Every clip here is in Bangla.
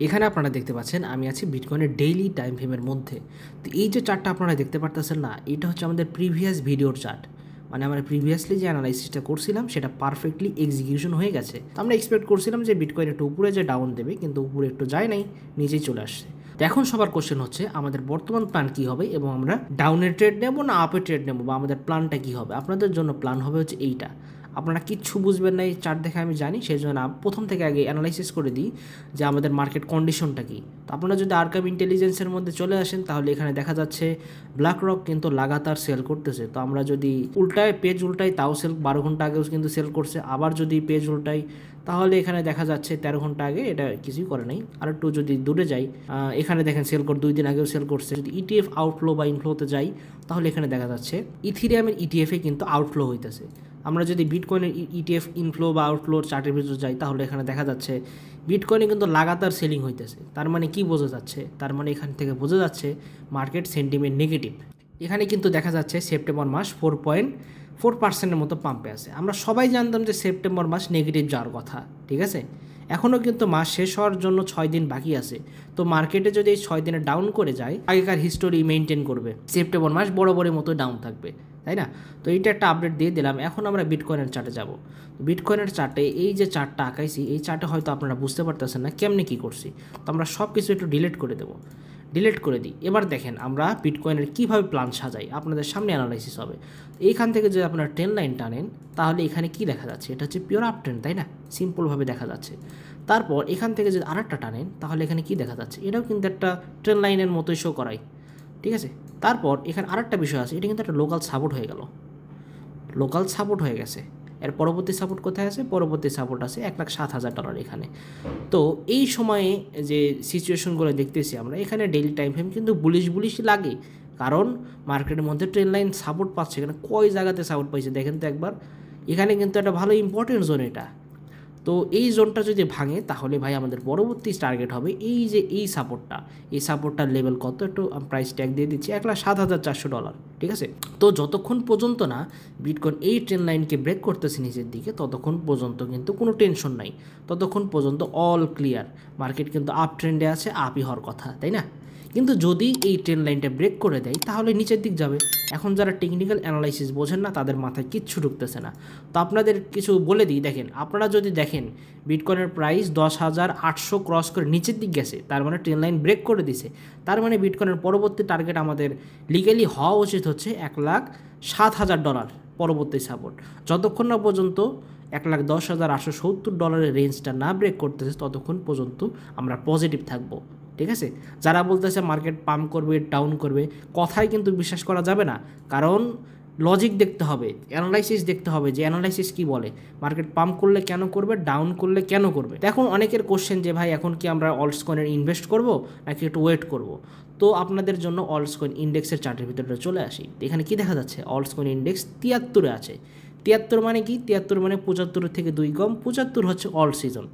এখানে আপনারা দেখতে পাচ্ছেন আমি আছি বিটকয়েনের ডেইলি টাইম ফ্রেমের মধ্যে। তো এই যে চার্টটা আপনারা দেখতে পারতেছেন না, এটা হচ্ছে আমাদের প্রিভিয়াস ভিডিওর চার্ট। মানে আমরা প্রিভিয়াসলি যে অ্যানালাইসিসটা করছিলাম সেটা পারফেক্টলি এক্সিকিউশন হয়ে গেছে। তো আমরা এক্সপেক্ট করছিলাম যে বিটকয়েন একটু উপরে যে ডাউন দেবে, কিন্তু উপরে একটু যায় নাই, নিচেই চলে আসছে। তো এখন সবার কোশ্চেন হচ্ছে আমাদের বর্তমান প্ল্যান কী হবে এবং আমরা ডাউনের ট্রেড নেবো না আপে ট্রেড নেবো, বা আমাদের প্ল্যানটা কী হবে। আপনাদের জন্য প্ল্যান হবে হচ্ছে এইটা। আপনারা কিচ্ছু বুঝবেন না এই চার্ট দেখে আমি জানি, সেই জন্য প্রথম থেকে আগে অ্যানালাইসিস করে দিই যে আমাদের মার্কেট কন্ডিশনটা কী। তো আপনারা যদি আরকাম ইন্টেলিজেন্সের মধ্যে চলে আসেন তাহলে এখানে দেখা যাচ্ছে ব্ল্যাক রক কিন্তু লাগাতার সেল করতেছে। তো আমরা যদি পেজ উল্টাই তাও সেল 12 ঘন্টা আগেও কিন্তু সেল করছে। আবার যদি পেজ উল্টাই তাহলে এখানে দেখা যাচ্ছে 13 ঘন্টা আগে এটা কিছুই করে নাই। আর একটু যদি দূরে যাই, এখানে দেখেন সেল 2 দিন আগেও সেল করছে। যদি ইটিএফ আউটফ্লো বা ইনফ্লোতে যাই তাহলে এখানে দেখা যাচ্ছে ইথিরিয়ামের ইটিএফে কিন্তু আউটফ্লো হইতেছে। আমরা যদি বিটকয়েনের ইটিএফ ইনফ্লো বা আউটফ্লোর চার্টের ভিতরে যাই তাহলে এখানে দেখা যাচ্ছে বিটকয়েনে কিন্তু লাগাতার সেলিং হইতেছে। তার মানে কি বোঝা যাচ্ছে? তার মানে এখান থেকে বোঝা যাচ্ছে মার্কেট সেন্টিমেন্ট নেগেটিভ। এখানে কিন্তু দেখা যাচ্ছে সেপ্টেম্বর মাস 4.4% মতো পাম্পে আছে। আমরা সবাই জানতাম যে সেপ্টেম্বর মাস নেগেটিভ যাওয়ার কথা, ঠিক আছে। এখনও কিন্তু মাস শেষ হওয়ার জন্য 6 দিন বাকি আছে। তো মার্কেটে যদি এই 6 দিনে ডাউন করে যায়, আগেকার হিস্টোরি মেনটেন করবে, সেপ্টেম্বর মাস বড় মতো ডাউন থাকবে, তাই না? তো এইটা একটা আপডেট দিয়ে দিলাম। এখন আমরা বিটকয়েনের চার্টে যাব। বিটকয়েনের চার্টে এই যে চার্টটা আঁকাইছি, এই চার্টে হয়তো আপনারা বুঝতে পারতেছেন না কেমনে কী করছি। তো আমরা সব কিছু একটু ডিলিট করে দেবো, ডিলিট করে দিই। এবার দেখেন আমরা বিটকয়েনের কীভাবে প্ল্যান সাজাই, আপনাদের সামনে অ্যানালাইসিস হবে। এইখান থেকে যদি আপনারা ট্রেন লাইন টানেন তাহলে এখানে কি দেখা যাচ্ছে? এটা হচ্ছে পিওর আপ ট্রেন্ড, তাই না? সিম্পলভাবে দেখা যাচ্ছে। তারপর এখান থেকে যদি আরেকটা টানেন তাহলে এখানে কি দেখা যাচ্ছে? এটাও কিন্তু একটা ট্রেন লাইনের মতোই শো করায়, ঠিক আছে। তারপর এখানে আরেকটা বিষয় আছে, এটা কিন্তু একটা লোকাল সাপোর্ট হয়ে গেল, লোকাল সাপোর্ট হয়ে গেছে। এর পরবর্তী সাপোর্ট কোথায় আছে? পরবর্তী সাপোর্ট আছে $1,07,000 এখানে। তো এই সময়ে যে সিচুয়েশনগুলো দেখতেছি আমরা, এখানে ডেইলি টাইম ফ্রেম কিন্তু বুলিশ লাগে, কারণ মার্কেটের মধ্যে ট্রেন লাইন সাপোর্ট পাচ্ছে। এখানে কয় জায়গাতে সাপোর্ট পাইছে দেখেন তো একবার। এখানে কিন্তু একটা ভালো ইম্পর্টেন্ট জোন এটা। তো এই জোনটা যদি ভাঙে তাহলে ভাই আমাদের পরবর্তী টার্গেট হবে এই যে এই সাপোর্টটার লেভেল কত, একটু প্রাইস ট্যাগ দিয়ে দিচ্ছি $1,07,400, ঠিক আছে। তো যতক্ষণ পর্যন্ত না বিটকয়েন এই ট্রেন লাইনকে ব্রেক করতেছে নিচের দিকে, ততক্ষণ পর্যন্ত কিন্তু কোনো টেনশন নাই, ততক্ষণ পর্যন্ত অল ক্লিয়ার। মার্কেট কিন্তু আপ ট্রেন্ডে আছে, আপই হওয়ার কথা, তাই না? কিন্তু যদি এই ট্রেন লাইনটা ব্রেক করে দেয় তাহলে নিচের দিক যাবে। এখন যারা টেকনিক্যাল অ্যানালাইসিস বোঝেন না তাদের মাথায় কিচ্ছু ঢুকতেছে না। তো আপনাদের কিছু বলে দিই, দেখেন আপনারা যদি দেখেন বিটকয়েনের প্রাইস 10,800 ক্রস করে নিচের দিক গেছে, তার মানে ট্রেন লাইন ব্রেক করে দিছে। তার মানে বিটকয়েনের পরবর্তী টার্গেট আমাদের লিগ্যালি হওয়া উচিত হচ্ছে $1,07,000 পরবর্তী সাপোর্ট। যতক্ষণ না পর্যন্ত $1,10,870 রেঞ্জটা না ব্রেক করতেছে ততক্ষণ পর্যন্ত আমরা পজিটিভ থাকবো, ঠিক আছে। যারা বলতেছে মার্কেট পাম্প করবে, ডাউন করবে, কথায় কিন্তু বিশ্বাস করা যাবে না, কারণ লজিক দেখতে হবে, অ্যানালাইসিস দেখতে হবে যে অ্যানালাইসিস কী বলে, মার্কেট পাম্প করলে কেন করবে, ডাউন করলে কেন করবে। এখন অনেকের কোশ্চেন যে ভাই এখন কি আমরা অল্টস কয়েনে ইনভেস্ট করব নাকি একটু ওয়েট করব। তো আপনাদের জন্য অল্টস কয়েন ইন্ডেক্সের চার্টের ভিতরে চলে আসি। এখানে কি দেখা যাচ্ছে? অল্টস কয়েন ইন্ডেক্স 73-এ আছে। 73 মানে কি? 73 মানে 75 থেকে 2 কম, 75 হচ্ছে অল্ট সিজন।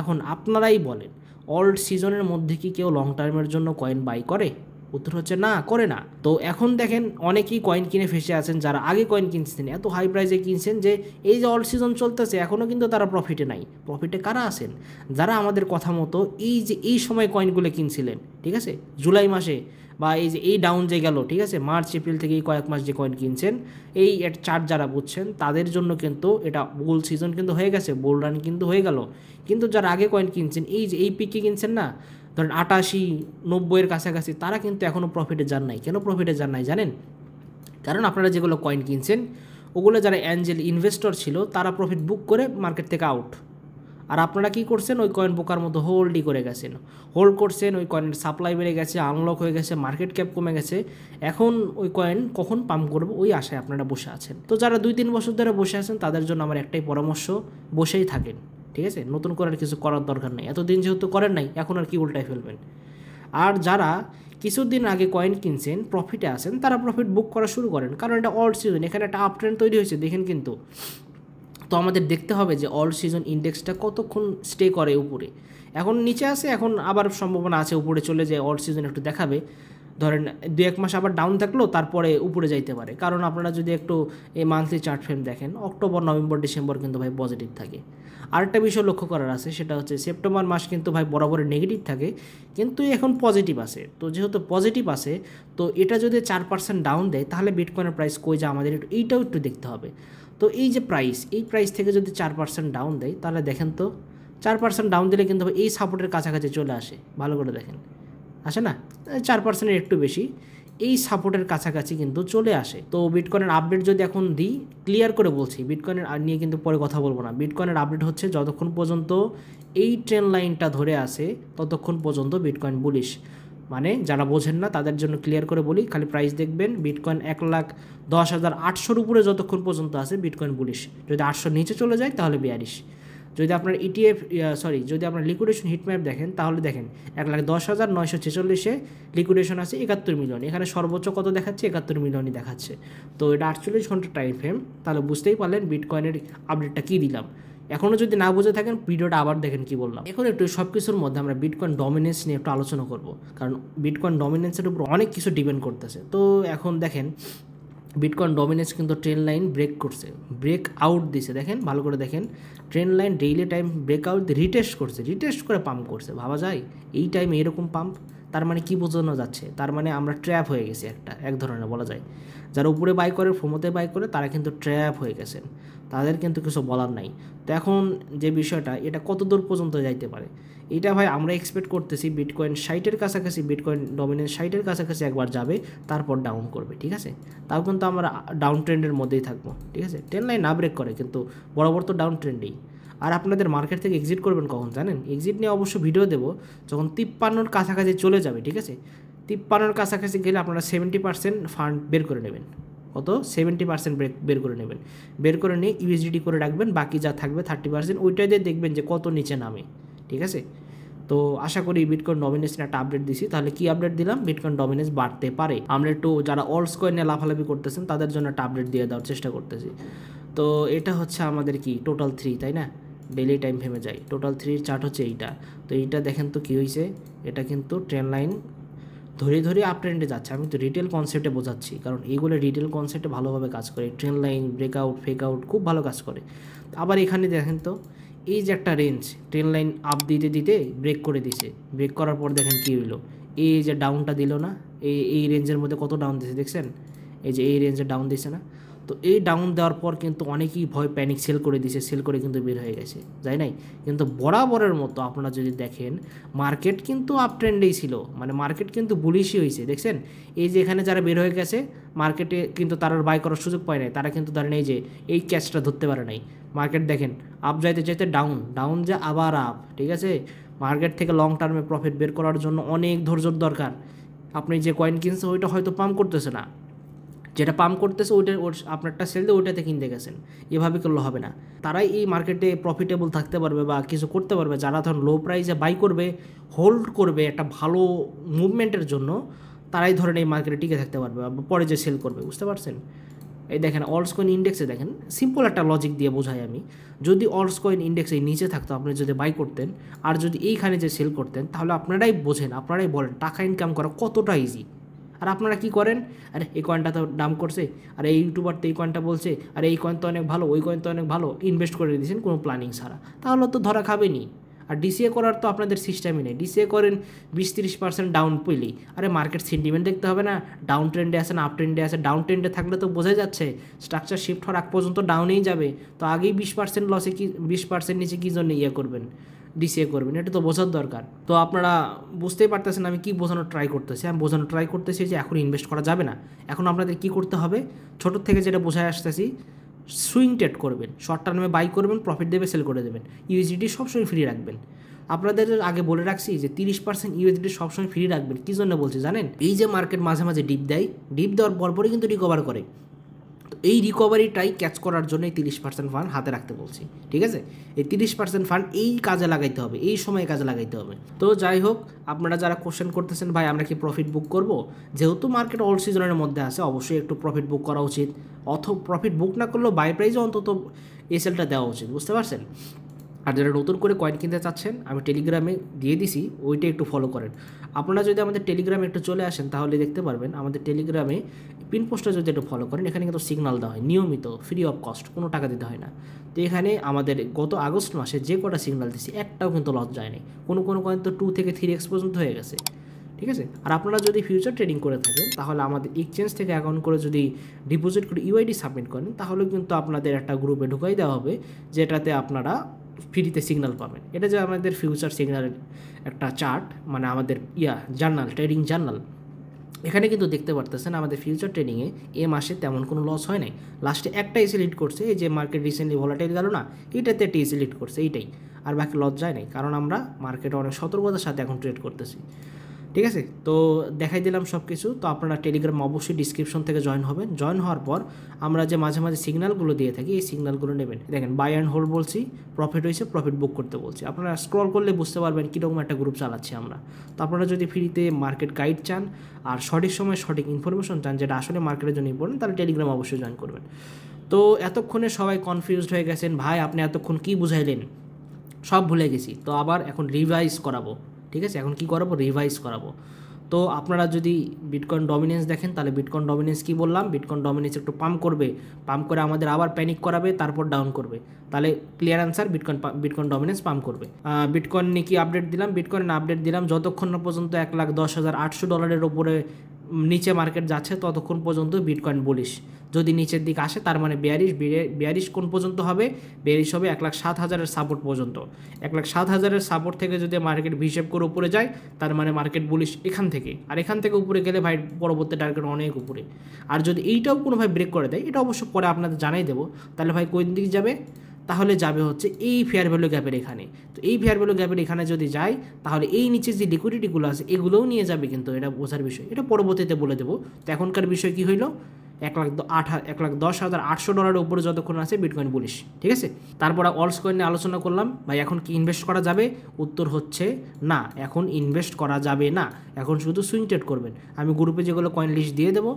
এখন আপনারাই বলেন, অল্ট সিজনের মধ্যে কি কেউ লং টার্মের জন্য কয়েন বাই করে? উত্তর হচ্ছে না, করে না। তো এখন দেখেন অনেকেই কয়েন কিনে ফেসে আছেন, যারা আগে কয়েন কিনছেন এত হাই প্রাইসে কিনছেন যে এই যে অল্ট সিজন চলতেছে এখনও কিন্তু তারা প্রফিটে নাই। প্রফিটে কারা আছেন? যারা আমাদের কথা মতো এই সময় কয়েনগুলো কিনছিলেন, ঠিক আছে, জুলাই মাসে, বা এই যে এই ডাউন যে গেল, ঠিক আছে, মার্চ এপ্রিল থেকে এই কয়েক মাস যে কয়েন কিনছেন, এই চার্ট যারা বুঝছেন তাদের জন্য কিন্তু এটা বুল সিজন কিন্তু হয়ে গেছে, বুল রান কিন্তু হয়ে গেল। কিন্তু যারা আগে কয়েন কিনছেন, এই যে এই পিকে কিনছেন না, ধরেন 88-90-এর কাছাকাছি, তারা কিন্তু এখনও প্রফিটে যান নাই। কেন প্রফিটে যান নাই জানেন? কারণ আপনারা যেগুলো কয়েন কিনছেন ওগুলো যারা অ্যাঞ্জেল ইনভেস্টর ছিল তারা প্রফিট বুক করে মার্কেট থেকে আউট। আর আপনারা কী করছেন? ওই কয়েন বোকার মতো হোল্ডই করে গেছেন, হোল্ড করছেন। ওই কয়েনের সাপ্লাই বেড়ে গেছে, আনলক হয়ে গেছে, মার্কেট ক্যাপ কমে গেছে। এখন ওই কয়েন কখন পাম্প করবে ওই আশায় আপনারা বসে আছেন। তো যারা 2-3 বছর ধরে বসে আছেন তাদের জন্য আমার একটাই পরামর্শ, বসেই থাকেন, ঠিক আছে। নতুন করে আর কিছু করার দরকার নেই, এতদিন যেহেতু করেন নাই এখন আর কি উল্টায় ফেলবেন। আর যারা কিছুদিন আগে কয়েন কিনছেন, প্রফিটে আছেন, তারা প্রফিট বুক করা শুরু করেন, কারণ এটা অল্ড সিজন, এখানে একটা আপ ট্রেন্ড তৈরি হয়েছে দেখেন কিন্তু। তো আমাদের দেখতে হবে যে অল সিজন ইন্ডেক্সটা কতক্ষণ স্টে করে উপরে। এখন নিচে আসে, এখন আবার সম্ভাবনা আছে উপরে চলে যায়, অল সিজন একটু দেখাবে। ধরেন 2-1 মাস আবার ডাউন থাকলো, তারপরে উপরে যাইতে পারে। কারণ আপনারা যদি একটু এই মান্থলি চার্ট ফ্রেম দেখেন, অক্টোবর, নভেম্বর, ডিসেম্বর কিন্তু ভাই পজিটিভ থাকে। আরেকটা বিষয় লক্ষ্য করার আছে, সেটা হচ্ছে সেপ্টেম্বর মাস কিন্তু ভাই বরাবর নেগেটিভ থাকে, কিন্তু এখন পজিটিভ আছে। তো যেহেতু পজিটিভ আছে, তো এটা যদি 4% ডাউন দেয়, তাহলে বিটকয়েনের প্রাইস কই যায় আমাদের এইটাও একটু দেখতে হবে। তো এই যে প্রাইস, এই প্রাইস থেকে যদি 4% ডাউন দেয়, তাহলে দেখেন তো 4% ডাউন দিলে কিন্তু এই সাপোর্টের কাছাকাছি চলে আসে। ভালো করে দেখেন, আসে না? 4%-এর একটু বেশি এই সাপোর্টের কাছাকাছি কিন্তু চলে আসে। তো বিটকয়েনের আপডেট যদি এখন দিই, ক্লিয়ার করে বলছি, বিটকয়েনের নিয়ে কিন্তু পরে কথা বলবো না। বিটকয়েনের আপডেট হচ্ছে যতক্ষণ পর্যন্ত এই ট্রেন লাইনটা ধরে আসে ততক্ষণ পর্যন্ত বিটকয়েন বুলিশ। মানে যারা বোঝেন না তাদের জন্য ক্লিয়ার করে বলি, খালি প্রাইস দেখবেন, বিটকয়েন 1,10,800-র উপরে যতক্ষণ পর্যন্ত আসে বিটকয়েন বুলিশ। যদি 800 নিচে চলে যায় তাহলে বেয়ারিশ। যদি আপনার ইটিএফ যদি আপনার লিকুইডেশন হিটম্যাপ দেখেন, তাহলে দেখেন 1,10,946-এ লিকুইডেশন আছে 71 মিলিয়ন। এখানে সর্বোচ্চ কত দেখাচ্ছে? 71 মিলিয়নই দেখাচ্ছে। তো এটা 48 ঘন্টা টাইম ফ্রেম। তাহলে বুঝতেই পারলেন বিটকয়েনের আপডেটটা কী দিলাম। এখনও যদি না বুঝে থাকেন, ভিডিওটা আবার দেখেন কি বললাম। এখন একটু সব কিছুর মধ্যে আমরা বিটকয়েন ডমিনেন্স নিয়ে একটু আলোচনা করব, কারণ বিটকয়েন ডমিনেন্সের উপর অনেক কিছু ডিপেন্ড করতেছে। তো এখন দেখেন, বিটকয়েন ডমিনেন্স কিন্তু ট্রেন লাইন ব্রেক করছে, ব্রেক আউট দিছে। দেখেন ভালো করে দেখেন, trend line daily time break out retest করছে, রিটেস্ট করে পাম্প করছে। ভাবা যায় এই টাইমে এরকম পাম্প? তার মানে কি বোঝানো যাচ্ছে? তার মানে আমরা ট্র্যাপ হয়ে গেছি এক ধরনের বলা যায়। যারা উপরে বাই করে, ফোমোতে বাই করে, তারা কিন্তু ট্র্যাপ হয়ে গেছেন, তাদের কিন্তু কিছু বলার নাই। তো এখন যে বিষয়টা, এটা কত দূর পর্যন্ত যাইতে পারে, এটা ভাই আমরা এক্সপেক্ট করতেছি বিটকয়েন 60-এর কাছাকাছি, বিটকয়েন ডমিনেন্স 60-এর কাছাকাছি একবার যাবে, তারপর ডাউন করবে, ঠিক আছে? তাও কিন্তু আমরা ডাউন ট্রেন্ডের মধ্যেই থাকবো, ঠিক আছে? ট্রেন লাইন না ব্রেক করে, কিন্তু বরাবর তো ডাউন ট্রেন্ডেই। আর আপনাদের মার্কেট থেকে এক্সিট করবেন কখন জানেন? এক্সিট নিয়ে অবশ্য ভিডিও দেবো যখন 53-র কাছাকাছি চলে যাবে, ঠিক আছে? 53-র কাছাকাছি গেলে আপনারা 70% ফান্ড বের করে নেবেন। কত? 70% বের করে নেবেন। বের করে নিয়ে ইউএসডিটি করে রাখবেন, বাকি যা থাকবে 30% ওইটাই দিয়ে দেখবেন যে কত নিচে নামে, ঠিক আছে? তো আশা করি বিটকয়েন ডমিনেন্সের একটা আপডেট দিছি। তাহলে কি আপডেট দিলাম? বিটকয়েন ডমিনেন্স বাড়তে পারে। আমরা একটু যারা অলস কয়েন নিয়ে লাফালাফি করতেছেন তাদের জন্য একটা আপডেট দিয়ে দেওয়ার চেষ্টা করতেছি। তো এটা হচ্ছে আমাদের কি টোটাল 3, তাই না? ডেইলি টাইম ফ্রেমে যাই, টোটাল 3-র চার্ট হচ্ছে এইটা। তো এইটা দেখেন তো কী হয়েছে, এটা কিন্তু ট্রেন লাইন ধরে ধরে আপ ট্রেন্ডে যাচ্ছে। আমি তো রিটেল কনসেপ্টে বোঝাচ্ছি, কারণ এইগুলো রিটেল কনসেপ্টে ভালোভাবে কাজ করে। Train line, breakout, fake out খুব ভালো কাজ করে। আবার এখানে দেখেন তো, এই যে একটা রেঞ্জ, ট্রেন লাইন আপ দিতে দিতে ব্রেক করে দিছে। ব্রেক করার পর দেখেন কী হইলো, এই যে ডাউনটা দিল না, এই রেঞ্জের মধ্যে কত ডাউন দিছে দেখছেন? এই যে এই রেঞ্জে ডাউন দিছে না? তো এই ডাউন দেওয়ার পর কিন্তু অনেকেই প্যানিক সেল করে দিছে, সেল করে কিন্তু বের হয়ে গেছে, যাই নাই? কিন্তু বরাবরের মতো আপনারা যদি দেখেন, মার্কেট কিন্তু আপ ট্রেন্ডেই ছিল, মানে মার্কেট কিন্তু বুলিশই হয়েছে, দেখছেন? এই যে এখানে যারা বের হয়ে গেছে মার্কেটে, কিন্তু তারা বাই করার সুযোগ পায় নাই, তারা কিন্তু ধরেন এই যে এই ক্যাচটা ধরতে পারে নাই। মার্কেট দেখেন আপ যাইতে চাইতে ডাউন যে আবার আপ, ঠিক আছে? মার্কেট থেকে লং টার্মে প্রফিট বের করার জন্য অনেক ধৈর্যর দরকার। আপনি যে কয়েন কিনছেন ওইটা হয়তো পাম্প করতেছে না, যেটা পাম্প করতেছে ওইটা আপনারটা সেল দিয়ে ওইটাতে কিনতে গেছেন, এভাবে করলে হবে না। তারাই এই মার্কেটে প্রফিটেবল থাকতে পারবে বা কিছু করতে পারবে যারা ধরুন লো প্রাইসে বাই করবে, হোল্ড করবে একটা ভালো মুভমেন্টের জন্য, তারাই ধরেন এই মার্কেটে টিকে থাকতে পারবে বা পরে যে সেল করবে, বুঝতে পারছেন? এই দেখেন অলস কয়েন ইন্ডেক্সে দেখেন, সিম্পল একটা লজিক দিয়ে বোঝাই আমি। যদি অলস কয়েন ইন্ডেক্স এই নিচে থাকতো, আপনি যদি বাই করতেন, আর যদি এইখানে যে সেল করতেন, তাহলে আপনারাই বোঝেন, আপনারাই বলেন টাকা ইনকাম করা কতটা ইজি। আর আপনারা কি করেন? আরে এই কয়েনটা তো দাম করছে, আর এই ইউটিউবার তো এই কয়েনটা বলছে, আর এই কয়েন তো অনেক ভালো, ওই কয়েন তো অনেক ভালো, ইনভেস্ট করে দিয়েছেন কোনো প্ল্যানিং ছাড়া, তাহলে তো ধরা খাবেনি। আর ডিসিএ করার তো আপনাদের সিস্টেমই নেই। ডিসিএ করেন 20-30% ডাউন পেলেই, আরে মার্কেট সেন্টিমেন্ট দেখতে হবে না, ডাউন ট্রেন্ডে আছে না আপ ট্রেন্ডে আছে? ডাউন ট্রেন্ডে থাকলে তো বোঝা যাচ্ছে স্ট্রাকচার শিফট হওয়ার আগ পর্যন্ত ডাউনেই যাবে, তো আগেই 20% লসে, কি 20% নিচে কী জন্য করবেন, ডিসিএ করবেন? এটা তো বোঝার দরকার। তো আপনারা বুঝতেই পারতেছেন আমি কি বোঝানোর ট্রাই করতেছি। আমি বোঝানোর ট্রাই করতেছি যে এখন ইনভেস্ট করা যাবে না। এখন আপনাদের কি করতে হবে, ছোটোর থেকে যেটা বোঝায় আসতেছি, সুইং ট্রেড করবেন, শর্ট টার্মে বাই করবেন, প্রফিট দেবে, সেল করে দেবেন। ইউএসডিটি সবসময় ফ্রি রাখবেন। আপনাদের আগে বলে রাখছি যে 30% ইউএসডিটি সবসময় ফ্রি রাখবেন। কী জন্য বলছি জানেন? এই যে মার্কেট মাঝে মাঝে ডিপ দেয়, ডিপ দেওয়ার পরপরই কিন্তু রিকভার করে, তো এই রিকভারিটাই ক্যাচ করার জন্য এই 30% ফান্ড হাতে রাখতে বলছি, ঠিক আছে? এই 30% ফান্ড এই কাজে লাগাইতে হবে, এই সময়ে কাজে লাগাইতে হবে। তো যাই হোক, আপনারা যারা কোশ্চেন করতেছেন ভাই আমরা কি প্রফিট বুক করব, যেহেতু মার্কেট অল সিজনের মধ্যে আছে, অবশ্যই একটু প্রফিট বুক করা উচিত। অথবা প্রফিট বুক না করলেও বাই প্রাইসে অন্তত এসএলটা দেওয়া উচিত, বুঝতে পারছেন? আর যারা নতুন করে কয়েন কিনতে চাচ্ছেন আমি টেলিগ্রামে দিয়ে দিছি, ওইটা একটু ফলো করেন। আপনারা যদি আমাদের টেলিগ্রামে একটু চলে আসেন তাহলে দেখতে পারবেন আমাদের টেলিগ্রামে পিন পোস্টটা যদি একটু ফলো করেন, এখানে কিন্তু সিগনাল দেওয়া হয় নিয়মিত, ফ্রি অফ কস্ট, কোনো টাকা দিতে হয় না। তো এখানে আমাদের গত আগস্ট মাসে যে কটা সিগনাল দিচ্ছি একটাও কিন্তু লস যায়নি, কোনো কয়েন তো 2 থেকে 3x পর্যন্ত হয়ে গেছে, ঠিক আছে। আর আপনারা যদি ফিউচার ট্রেডিং করে থাকেন তাহলে আমাদের এক্সচেঞ্জ থেকে অ্যাকাউন্ট করে যদি ডিপোজিট করে ইউআইডি সাবমিট করেন তাহলে কিন্তু আপনাদের একটা গ্রুপে ঢুকাই দেওয়া হবে, যেটাতে আপনারা ফ্রিতে সিগন্যাল পাবেন। এটা যে আমাদের ফিউচার সিগন্যালের একটা চার্ট, মানে আমাদের জার্নাল, ট্রেডিং জার্নাল। এখানে কিন্তু দেখতে পারতেছেন আমাদের ফিউচার ট্রেডিংয়ে এ মাসে তেমন কোনো লস হয় নাই। লাস্টে একটা এসে লিড করছে, এই যে মার্কেট রিসেন্টলি ভলাটাইল গেল না, এইটাতে একটা এসে লিড করছে, এইটাই। আর বাকি লস যায় নাই, কারণ আমরা মার্কেটে অনেক সতর্কতার সাথে এখন ট্রেড করতেছি, ঠিক আছে। তো দেখাই দিলাম সব কিছু। তো আপনারা টেলিগ্রাম অবশ্যই ডিসক্রিপশন থেকে জয়েন হবেন। জয়েন হওয়ার পর আমরা যে মাঝে মাঝে সিগন্যালগুলো দিয়ে থাকি, এই সিগন্যালগুলো নেবেন। দেখেন বাই অ্যান্ড হোল্ড বলছি, প্রফিট হয়েছে, প্রফিট বুক করতে বলছি। আপনারা স্ক্রল করলে বুঝতে পারবেন কীরকম একটা গ্রুপ চালাচ্ছি আমরা। তো আপনারা যদি ফ্রিতে মার্কেট গাইড চান আর সঠিক সময়ে সঠিক ইনফরমেশন চান, যেটা আসলে মার্কেটের জন্য ইম্পর্টেন্ট, তাহলে টেলিগ্রাম অবশ্যই জয়েন করবেন। তো এতক্ষণে সবাই কনফিউজড হয়ে গেছেন, ভাই আপনি এতক্ষণ কী বুঝাইলেন, সব ভুলে গেছি। তো আবার এখন রিভাইজ করাবো, ঠিক আছে। এখন কি করাবো, রিভাইজ করাবো। তো আপনারা যদি বিটকয়েন ডমিনেন্স দেখেন তাহলে বিটকয়েন ডমিনেন্স কী বললাম, বিটকয়েন ডমিনেন্স একটু পাম্প করবে, পাম্প করে আমাদের আবার প্যানিক করাবে, তারপর ডাউন করবে। তাহলে clear answer, bitcoin dominance pump করবে। বিটকয়েন নিয়ে কি আপডেট দিলাম, বিটকয়েন আপডেট দিলাম যতক্ষণ না পর্যন্ত $1,10,800 ওপরে নিচে মার্কেট যাচ্ছে ততক্ষণ পর্যন্ত বিটকয়েন বুলিশ। যদি নিচের দিকে আসে তার মানে বেয়ারিশ কোন পর্যন্ত হবে, বেয়ারিশ হবে 1,07,000 সাপোর্ট পর্যন্ত। 1,07,000 সাপোর্ট থেকে যদি মার্কেট হিসেব করে উপরে যায় তার মানে মার্কেট বুলিশ এখান থেকে। আর এখান থেকে উপরে গেলে ভাই পরবর্তী টার্গেট অনেক উপরে। আর যদি এইটাও কোনো ভাই ব্রেক করে দেয়, এটা অবশ্য পরে আপনাদের জানাই দেবো, তাহলে ভাই কোন দিকে যাবে, তাহলে যাবে হচ্ছে এই ফেয়ার ভ্যালু গ্যাপের এখানে। তো এই ফেয়ার ভ্যালু গ্যাপের এখানে যদি যায় তাহলে এই নিচে যে লিকুইডিটিগুলো আছে এগুলোও নিয়ে যাবে, কিন্তু এটা বোঝার বিষয়, এটা পরবর্তীতে বলে দেবো। তো এখনকার বিষয় কী হইলো, $1,10,800 উপরে যতক্ষণ আছে বিটকয়েন বুলিশ, ঠিক আছে। তারপর অলস কয়েন নিয়ে আলোচনা করলাম, ভাই এখন কি ইনভেস্ট করা যাবে, উত্তর হচ্ছে না, এখন ইনভেস্ট করা যাবে না, এখন শুধু সুইং ট্রেড করবেন। আমি গ্রুপে যেগুলো কয়েন লিস্ট দিয়ে দেবো,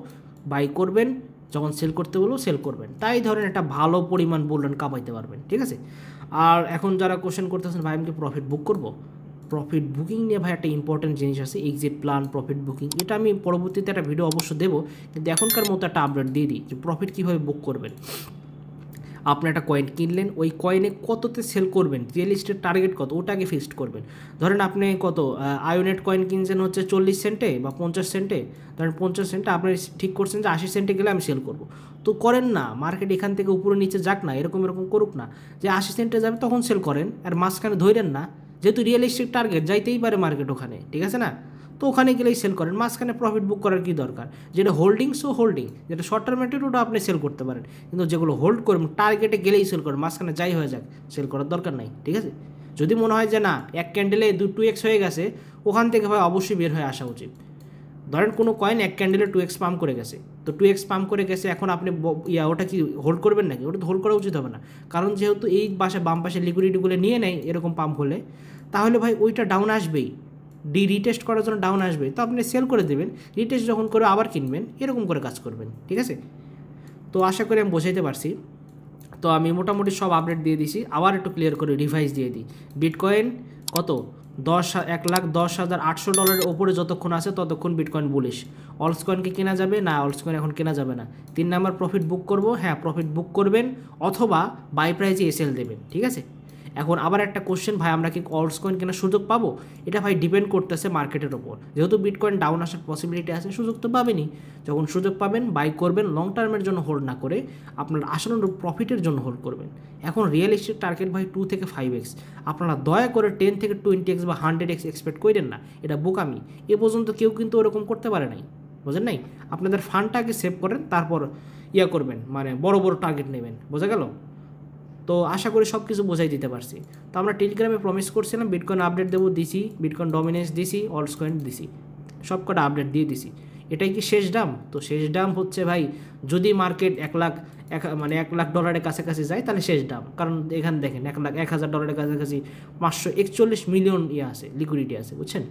বাই করবেন, যখন সেল করতে বলবো সেল করবেন, তাই ধরেন একটা ভালো পরিমাণ বুলিয়ন কামাইতে পারবেন, ঠিক আছে। আর এখন যারা কোশ্চেন করতেছেন ভাই আমি কি প্রফিট বুক করবো, প্রফিট বুকিং নিয়ে ভাই একটা ইম্পর্টেন্ট জিনিস আছে, এক্সিট প্ল্যান, প্রফিট বুকিং, এটা আমি পরবর্তীতে একটা ভিডিও অবশ্য দেবো, কিন্তু এখনকার মতো একটা আপডেট দিয়ে দিই যে প্রফিট কীভাবে বুক করবেন। আপনি একটা কয়েন কিনলেন, ওই কয়েনে কততে সেল করবেন, রিয়েলিস্টের টার্গেট কত, ওটাকে ফিক্সড করবেন। ধরেন আপনি কত আয়োনেট কয়েন কিনছেন হচ্ছে 40 সেন্টে বা 50 সেন্টে, ধরেন 50 সেন্টে আপনি ঠিক করছেন যে 80 সেন্টে গেলে আমি সেল করবো। তো করেন না, মার্কেট এখান থেকে উপরে নিচে যাক না, এরকম করুক না, যে 80 সেন্টে যাবে তখন সেল করেন, আর মাঝখানে ধরেন না, যেহেতু রিয়েলিস্টিক টার্গেট যাইতেই পারে মার্কেট ওখানে, ঠিক আছে না। তো ওখানে গেলেই সেল করেন, মাঝখানে প্রফিট বুক করার কী দরকার, যেটা হোল্ডিং, যেটা শর্ট টার্মের ওটা আপনি সেল করতে পারেন, কিন্তু যেগুলো হোল্ড করবেন টার্গেটে গেলেই সেল করেন, মাঝখানে যাই হয়ে যাক সেল করার দরকার নাই, ঠিক আছে। যদি মনে হয় যে না এক ক্যান্ডেলে 2x হয়ে গেছে, ওখান থেকে ভাই অবশ্যই বের হয়ে আসা উচিত। ধরেন কোনো কয়েন এক ক্যান্ডেলে 2x পাম্প করে গেছে, তো 2x পাম্প করে গেছে, এখন আপনি ওটা কি হোল্ড করবেন নাকি, ওটা তো হোল্ড করা উচিত হবে না, কারণ যেহেতু এই পাশে বাম পাশে লিকুইডিটিগুলো নিয়ে নেয় এরকম পাম্প হলে, তাহলে ভাই ওইটা ডাউন আসবেই, রিটেস্ট করার জন্য ডাউন আসবে, তো আপনি সেল করে দেবেন, রিটেস্ট যখন করে আবার কিনবেন, এরকম করে কাজ করবেন, ঠিক আছে। তো আশা করি আমি বোঝাইতে পারছি। তো আমি মোটামুটি সব আপডেট দিয়ে দিছি, আবার একটু ক্লিয়ার করে রিভাইজ দিয়ে দিই। বিটকয়েন কত, $1,10,800 ওপরে যতক্ষণ আছে ততক্ষণ বিটকয়েন বুলিশ। অলস কয়েনকে কেনা যাবে না, অলস কয়েন এখন কেনা যাবে না। 3 নাম্বার প্রফিট বুক করব, হ্যাঁ প্রফিট বুক করবেন, অথবা বাই প্রাইজে এসএল দেবেন, ঠিক আছে। এখন আবার একটা কোশ্চেন, ভাই আমরা কি অলস কয়েন কেনার সুযোগ পাবো, এটা ভাই ডিপেন্ড করতেছে মার্কেটের ওপর, যেহেতু বিটকয়েন ডাউন আসার পসিবিলিটি আছে, সুযোগ তো পাবেনই। যখন সুযোগ পাবেন বাই করবেন, লং টার্মের জন্য হোল্ড না করে আপনার আসলে প্রফিটের জন্য হোল্ড করবেন। এখন রিয়েলিস্টিক টার্গেট ভাই 2 থেকে 5x, আপনারা দয়া করে 10 থেকে 20x বা 100x এক্সপেক্ট করেন না, এটা বোকামি। এ পর্যন্ত কেউ কিন্তু ওরকম করতে পারে নাই, বোঝেন নাই। আপনাদের ফান্ডটাকে সেভ করেন, তারপর করবেন, মানে বড় বড় টার্গেট নেবেন, বোঝা গেল। তো আশা করি সব কিছু বোঝাই দিতে পারছি। তো আমরা টেলিগ্রামে প্রমিস করছিলাম বিটকয়েন আপডেট দেবো, দিছি, বিটকয়েন ডমিনেন্স দিছি, অলস কয়েন দিছি, সব কটা আপডেট দিয়ে দিছি। এটাই কি শেষ দাম, তো শেষ দাম হচ্ছে ভাই যদি মার্কেট $1,00,000 কাছাকাছি যায় তাহলে শেষ দাম, কারণ এখানে দেখেন $1,00,000 কাছাকাছি 541 মিলিয়ন আছে, লিকুইডিটি আছে, বুঝছেন,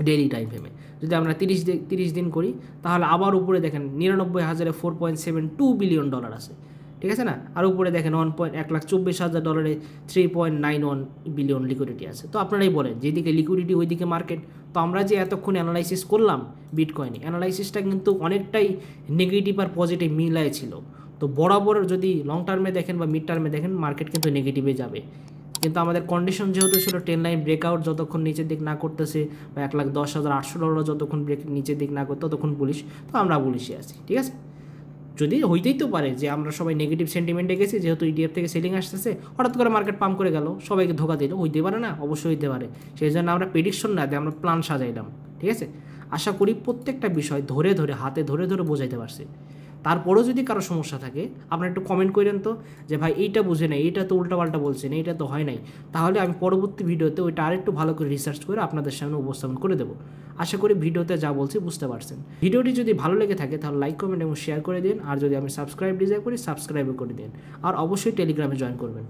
ডেইলি টাইম ফ্রেমে। যদি আমরা 30 দিন করি তাহলে আবার উপরে দেখেন 99,000 $4.72 বিলিয়ন আছে, ঠিক আছে না। আর উপরে দেখেন $1,24,000 $3.91 বিলিয়ন লিকুইডিটি আছে। তো আপনারাই বলেন, যেদিকে লিকুইডিটি ওইদিকে মার্কেট। তো আমরা যে এতক্ষণ অ্যানালাইসিস করলাম বিটকয়েনে, অ্যানালাইসিসটা কিন্তু অনেকটাই নেগেটিভ আর পজিটিভ মিলায় ছিল। তো বরাবর যদি লং টার্মে দেখেন বা মিড টার্মে দেখেন, মার্কেট কিন্তু নেগেটিভে যাবে। কিন্তু আমাদের কন্ডিশন যেহেতু ছিল ট্রেন লাইন ব্রেকআউট যতক্ষণ নিচের দিক না করতেছে, বা $1,10,800 যতক্ষণ নিচের দিক না করতে ততক্ষণ বুলিশ। তো আমরা বুলিশে আছি, ঠিক আছে। যদি হইতেই তো পারে যে আমরা সবাই নেগেটিভ সেন্টিমেন্টে গেছি, যেহেতু ইডিএফ থেকে সেলিং আসতেছে, হঠাৎ করে মার্কেট পাম্প করে গেল, সবাইকে ধোকা দিল, হইতে পারে না? অবশ্যই হইতে পারে। সেই জন্য আমরা প্রেডিকশন না দিয়ে আমরা প্ল্যান সাজাইলাম, ঠিক আছে। আশা করি প্রত্যেকটা বিষয় ধরে ধরে হাতে ধরে ধরে বোঝাইতে পারছি। তারপরেও যদি কারো সমস্যা থাকে আপনারা একটু কমেন্ট করেন তো, যে ভাই এইটা বুঝে নাই, এইটা তো উল্টাপাল্টা বলছেন, এইটা তো হয় নাই। তাহলে আমি পরবর্তী ভিডিওতে ওইটা আরেকটু ভালো করে রিসার্চ করে আপনাদের সামনে উপস্থাপন করে দেবো। আশা করি ভিডিওতে যা বলছি বুঝতে পারছেন। ভিডিওটি যদি ভালো লেগে থাকে তাহলে লাইক, কমেন্ট এবং শেয়ার করে দিন। আর যদি আমি সাবস্ক্রাইব ডিজাইন করি, সাবস্ক্রাইবও করে দিন। আর অবশ্যই টেলিগ্রামে জয়েন করবেন।